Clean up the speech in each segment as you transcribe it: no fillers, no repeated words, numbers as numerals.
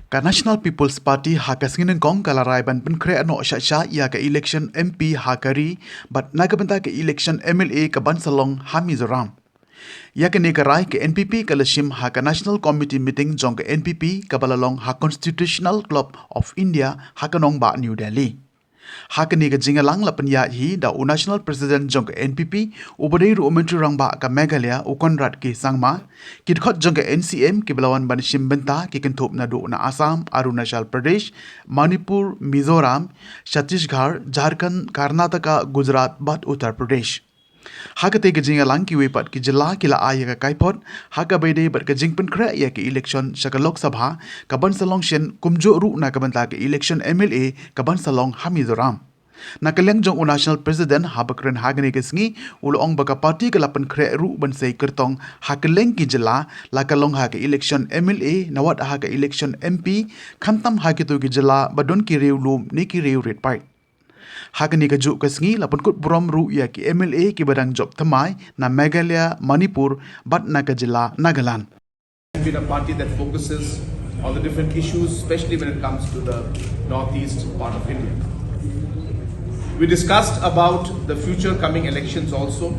Ka National People's Party haka singin kong kalarai ban pen kre ano sha ia ka election MP hakari but nagabanta ka election MLA ka ban salong Hamizoram. Ya ka nikarai ka NPP kalashim haka National Committee meeting jong ka NPP kabalalong ha Constitutional Club of India haka nong ba New Delhi. Haka ni ka jingalang lapanya hi da National President jong ka NPP ubadai ru menteri rang ba ka Meghalaya u Conrad ki sangma kidkhot jong ka NCM ki belawan ban shimbenta ki kentup na do na Assam, Arunachal Pradesh, Manipur, Mizoram, Chhattisgarh, Jharkhand, Karnataka, Gujarat bat Uttar Pradesh. Haka te ka jingalang ki wepat ki jylla kila aya ka kaipot haka baide bat ka jingpen kra ya ki election shaka Lok Sabha ka ban salong shen kumjo ru na ka banta ka election MLA ka ban salong Hamizoram. Na kylleng jong National President habakren hagani ke sngi ulong baka party ka lapan kre ru ban sei kertong ha kylleng ki jylla la ka long ha ka election MLA nawat ha ka election MP khantam ha ki tu ki jylla badon ki reu lum ni ki reu red pai. Hagani ka juk kasngi lapun kut brom ru ya ki MLA ki badang job thamai na Meghalaya, Manipur bat na ka jylla Nagaland. Been a party that focuses on the different issues, especially when it comes to the northeast part of India. We discussed about the future coming elections also,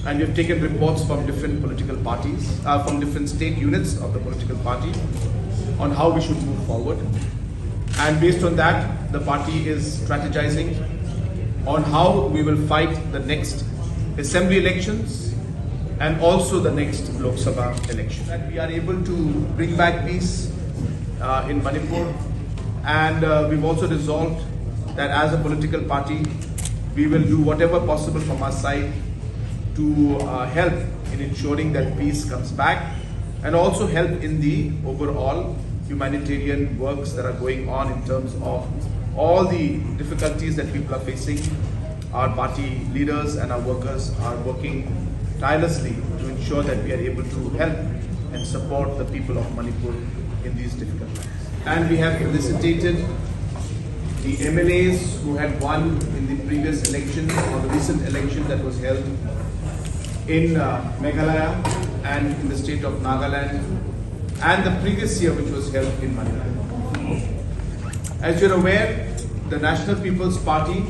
and we've taken reports from different political parties, from different state units of the political party on how we should move forward. And based on that, the party is strategizing on how we will fight the next assembly elections and also the next Lok Sabha election. That we are able to bring back peace in Manipur, and we've also resolved that as a political party, we will do whatever possible from our side to help in ensuring that peace comes back and also help in the overall humanitarian works that are going on in terms of all the difficulties that people are facing. Our party leaders and our workers are working tirelessly to ensure that we are able to help and support the people of Manipur in these difficult times. And we have felicitated the MLAs who had won in the previous election or the recent election that was held in Meghalaya and in the state of Nagaland, and the previous year which was held in Manipur. As you're aware, the National People's Party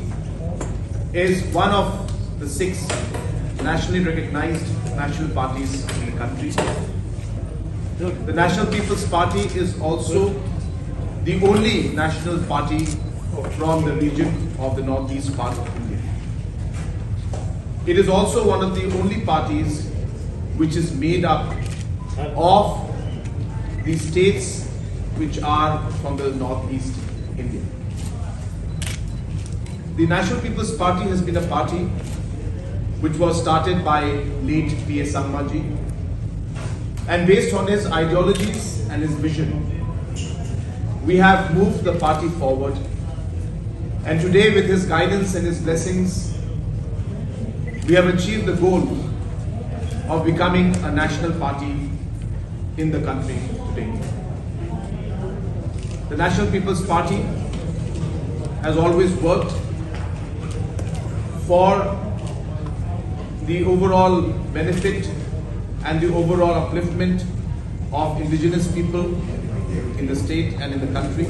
is one of the 6 nationally recognized national parties in the country. The National People's Party is also the only national party from the region of the northeast part of India. It is also one of the only parties which is made up of the states which are from the northeast India. The National People's Party has been a party which was started by late P.S. Sangmaji, and based on his ideologies and his vision, we have moved the party forward, and today with his guidance and his blessings, we have achieved the goal of becoming a national party in the country today. The National People's Party has always worked for the overall benefit and the overall upliftment of indigenous people in the state and in the country.